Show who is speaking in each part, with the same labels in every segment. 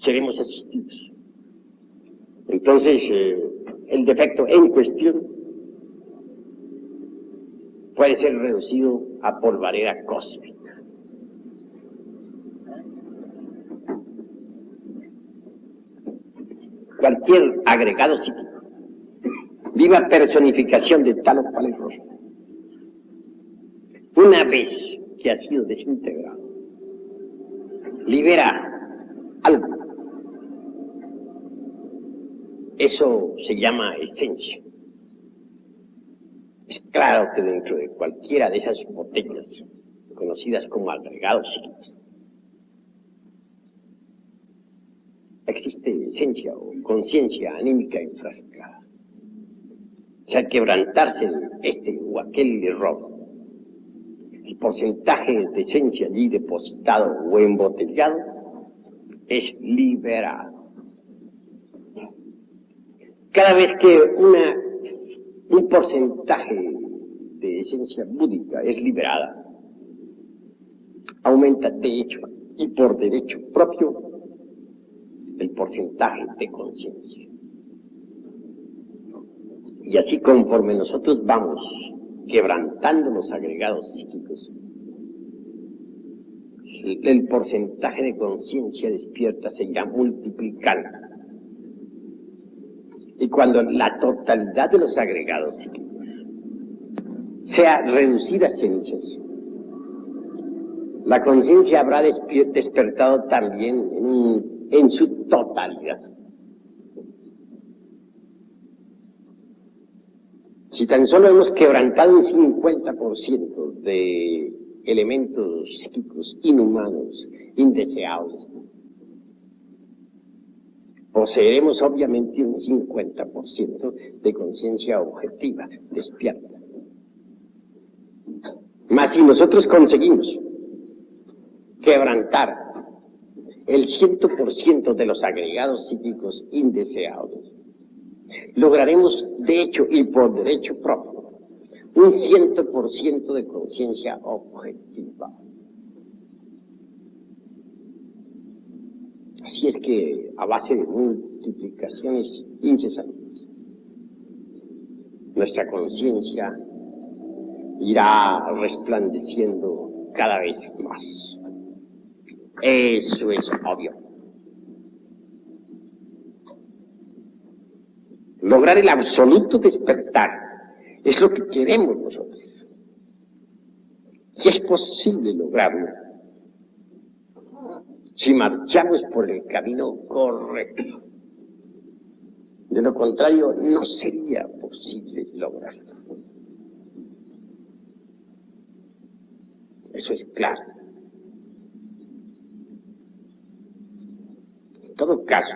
Speaker 1: seremos asistidos. Entonces, el defecto en cuestión puede ser reducido a polvareda cósmica. Cualquier agregado psíquico, viva personificación de tal o cual error, una vez que ha sido desintegrado, libera algo. Eso se llama esencia. Es claro que dentro de cualquiera de esas botellas, conocidas como agregados psíquicos, existe esencia o conciencia anímica enfrascada. O sea, al quebrantarse este o aquel error, el porcentaje de esencia allí depositado o embotellado es liberado. Cada vez que un porcentaje de esencia búdica es liberada, aumenta de hecho y por derecho propio el porcentaje de conciencia. Y así conforme nosotros vamos quebrantando los agregados psíquicos, el porcentaje de conciencia despierta se irá multiplicando. Y cuando la totalidad de los agregados psíquicos sea reducida a cenizas, la conciencia habrá despertado también en su totalidad. Si tan solo hemos quebrantado un 50% de elementos psíquicos inhumanos, indeseables, poseeremos obviamente un 50% de conciencia objetiva, despierta. Mas si nosotros conseguimos quebrantar el 100% de los agregados psíquicos indeseables, lograremos de hecho y por derecho propio un 100% de conciencia objetiva. Así es que a base de multiplicaciones incesantes, nuestra conciencia irá resplandeciendo cada vez más. Eso es obvio. Lograr el absoluto despertar es lo que queremos nosotros. Y es posible lograrlo si marchamos por el camino correcto. De lo contrario, no sería posible lograrlo. Eso es claro. En todo caso,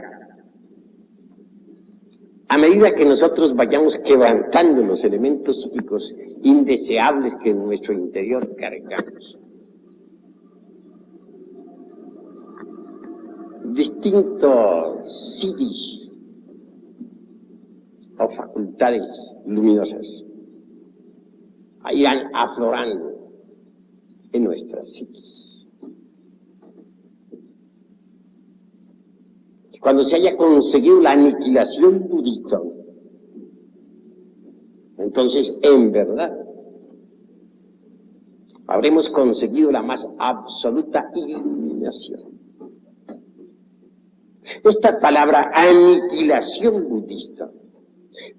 Speaker 1: a medida que nosotros vayamos quebrantando los elementos psíquicos indeseables que en nuestro interior cargamos, distintos siddhis o facultades luminosas irán aflorando en nuestras psiquis. Cuando se haya conseguido la aniquilación budista, entonces en verdad habremos conseguido la más absoluta iluminación. Esta palabra aniquilación budista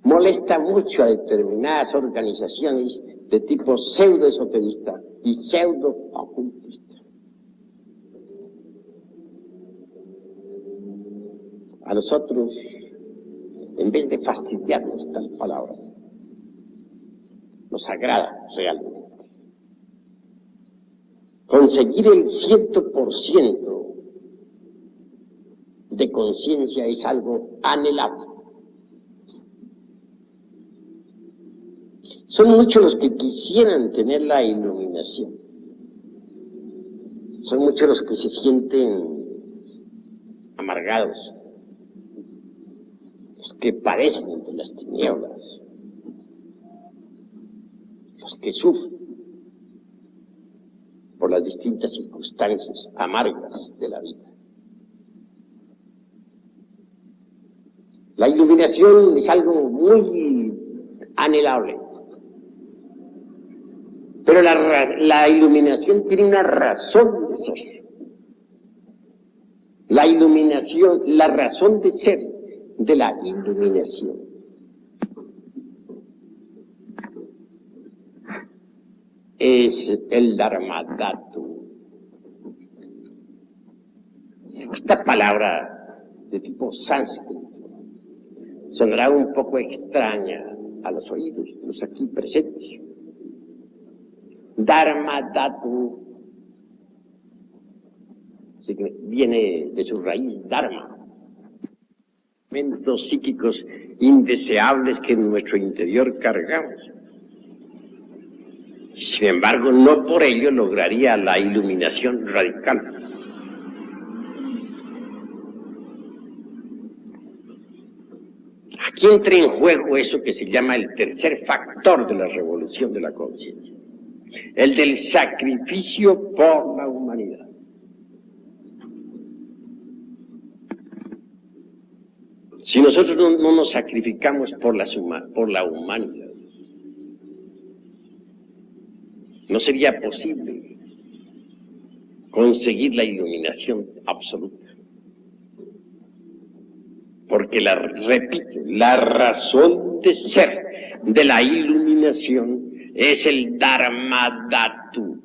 Speaker 1: molesta mucho a determinadas organizaciones de tipo pseudo-esoterista y pseudo-ocultista. A nosotros, en vez de fastidiarnos tal palabra, nos agrada realmente. Conseguir el 100% de conciencia es algo anhelable. Son muchos los que quisieran tener la iluminación. Son muchos los que se sienten amargados, los que padecen entre las tinieblas, los que sufren por las distintas circunstancias amargas de la vida. La iluminación es algo muy anhelable. Pero la iluminación tiene una razón de ser. La iluminación, la razón de ser de la iluminación es el Dharmadhatu. Esta palabra de tipo sánscrito sonará un poco extraña a los oídos de los aquí presentes. Dharmadhatu viene de su raíz dharma, elementos psíquicos indeseables que en nuestro interior cargamos. Sin embargo, no por ello lograría la iluminación radical. Aquí entra en juego eso que se llama el tercer factor de la revolución de la conciencia, el del sacrificio por la humanidad. Si nosotros no nos sacrificamos por la humanidad, no sería posible conseguir la iluminación absoluta. Porque, repito, la razón de ser de la iluminación es el Dharmadhatu.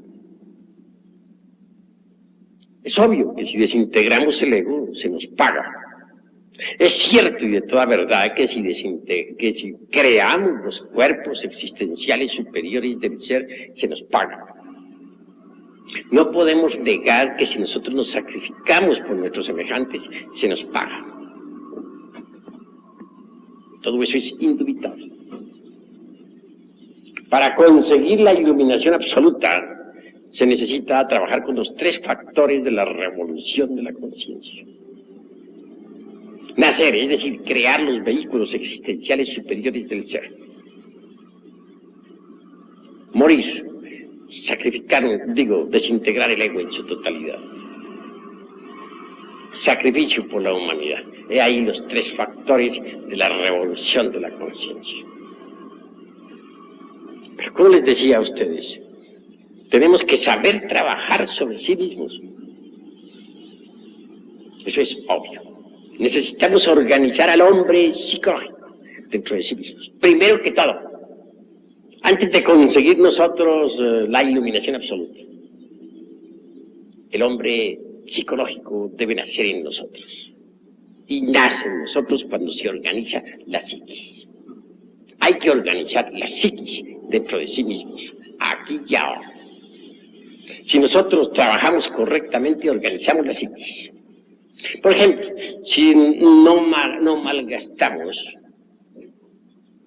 Speaker 1: Es obvio que si desintegramos el ego, se nos paga. Es cierto y de toda verdad que si creamos los cuerpos existenciales superiores del ser, se nos paga. No podemos negar que si nosotros nos sacrificamos por nuestros semejantes, se nos paga. Todo eso es indubitable. Para conseguir la iluminación absoluta, se necesita trabajar con los tres factores de la revolución de la conciencia. Nacer, es decir, crear los vehículos existenciales superiores del ser. Morir, desintegrar el ego en su totalidad. Sacrificio por la humanidad. He ahí los tres factores de la revolución de la conciencia. Pero como les decía a ustedes, tenemos que saber trabajar sobre sí mismos. Eso es obvio. Necesitamos organizar al hombre psicológico dentro de sí mismos. Primero que todo, antes de conseguir nosotros la iluminación absoluta. El hombre psicológico debe nacer en nosotros. Y nace en nosotros cuando se organiza la psiquis. Hay que organizar la psiquis dentro de sí mismos, aquí y ahora. Si nosotros trabajamos correctamente, organizamos la psiquis. Por ejemplo, si no malgastamos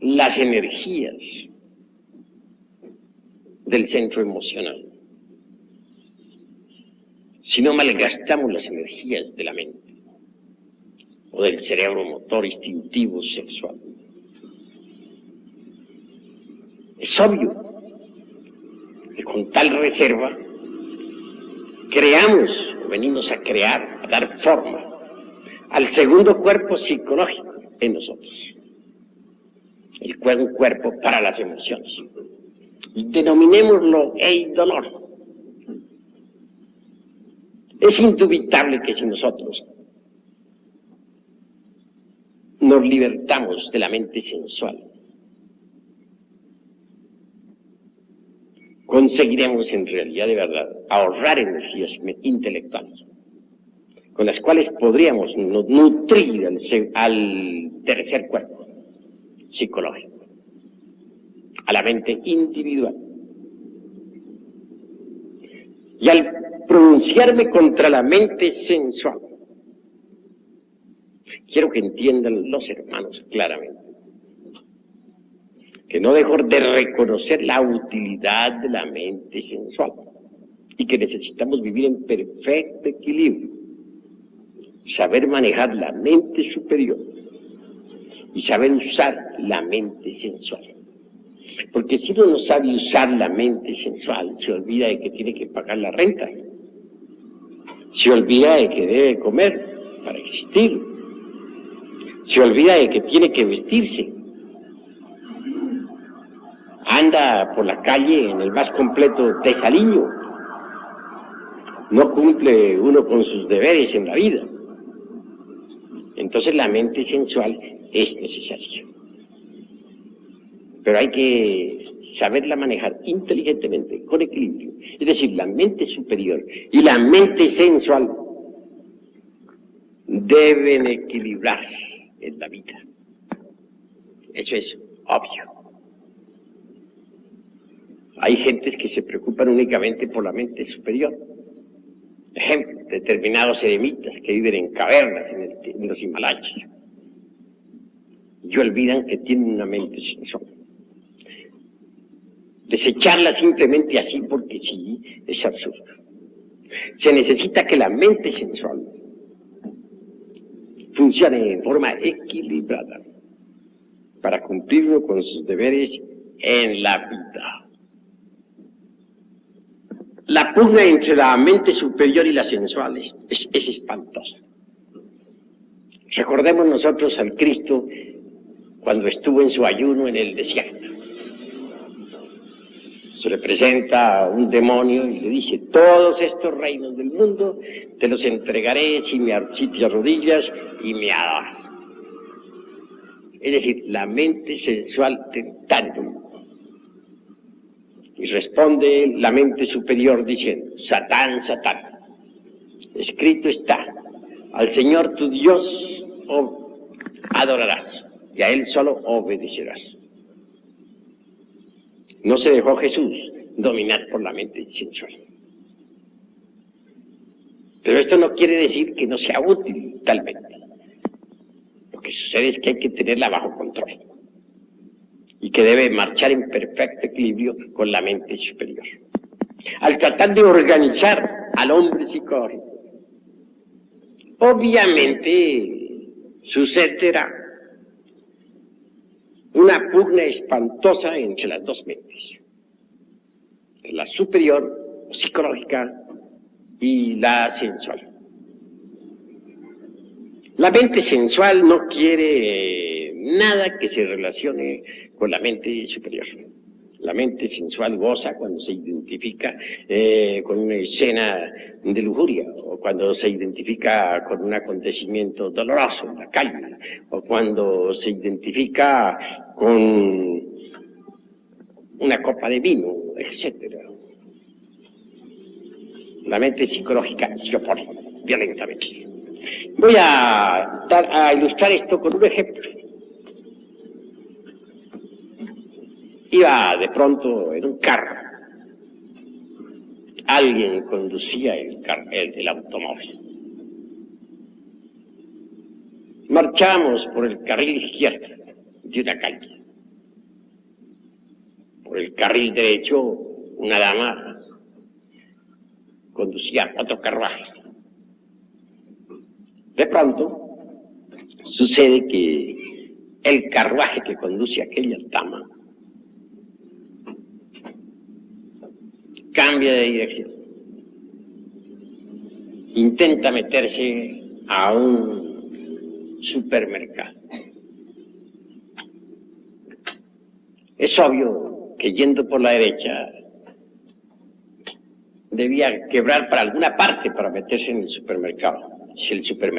Speaker 1: las energías del centro emocional, si no malgastamos las energías de la mente o del cerebro motor, instintivo, sexual, es obvio que con tal reserva venimos a crear, a dar forma al segundo cuerpo psicológico en nosotros, un cuerpo para las emociones. Denominémoslo eidolor. Es indubitable que si nosotros nos libertamos de la mente sensual, conseguiremos en realidad de verdad ahorrar energías intelectuales, con las cuales podríamos nutrir al tercer cuerpo psicológico, a la mente individual. Y al pronunciarme contra la mente sensual, quiero que entiendan los hermanos claramente que no dejo de reconocer la utilidad de la mente sensual y que necesitamos vivir en perfecto equilibrio, saber manejar la mente superior y saber usar la mente sensual. Porque si uno no sabe usar la mente sensual, se olvida de que tiene que pagar la renta, se olvida de que debe comer para existir, Se olvida de que tiene que vestirse. Anda por la calle en el más completo desaliño. No cumple uno con sus deberes en la vida. Entonces la mente sensual es necesaria. Pero hay que saberla manejar inteligentemente, con equilibrio. Es decir, la mente superior y la mente sensual deben equilibrarse en la vida. Eso es obvio. Hay gentes que se preocupan únicamente por la mente superior. Ejemplo, determinados eremitas que viven en cavernas en los Himalayas. Y olvidan que tienen una mente sensual. Desecharla simplemente así porque sí es absurdo. Se necesita que la mente sensual funcione en forma equilibrada para cumplir uno con sus deberes en la vida. La pugna entre la mente superior y la sensual es espantosa. Recordemos nosotros al Cristo cuando estuvo en su ayuno en el desierto. Se le presenta un demonio y le dice: todos estos reinos del mundo te los entregaré si te arrodillas y me adoras. Es decir, la mente sensual tentándolo. Y responde la mente superior diciendo: Satán, Satán, escrito está, al Señor tu Dios adorarás y a Él solo obedecerás. No se dejó Jesús dominar por la mente sensual. Pero esto no quiere decir que no sea útil talmente. Lo que sucede es que hay que tenerla bajo control y que debe marchar en perfecto equilibrio con la mente superior. Al tratar de organizar al hombre psicológico, obviamente sucederá una pugna espantosa entre las dos mentes, la superior psicológica y la sensual. La mente sensual no quiere nada que se relacione con la mente superior. La mente sensual goza cuando se identifica con una escena de lujuria, o cuando se identifica con un acontecimiento doloroso en la calle, o cuando se identifica con una copa de vino, etc. La mente psicológica se opone violentamente. Voy a ilustrar esto con un ejemplo. Iba de pronto en un carro. Alguien conducía el automóvil. Marchamos por el carril izquierdo de una calle. Por el carril derecho, una dama conducía otro carruaje. De pronto, sucede que el carruaje que conduce a aquella dama cambia de dirección. Intenta meterse a un supermercado. Es obvio que yendo por la derecha debía quebrar para alguna parte para meterse en el supermercado. Si el supermercado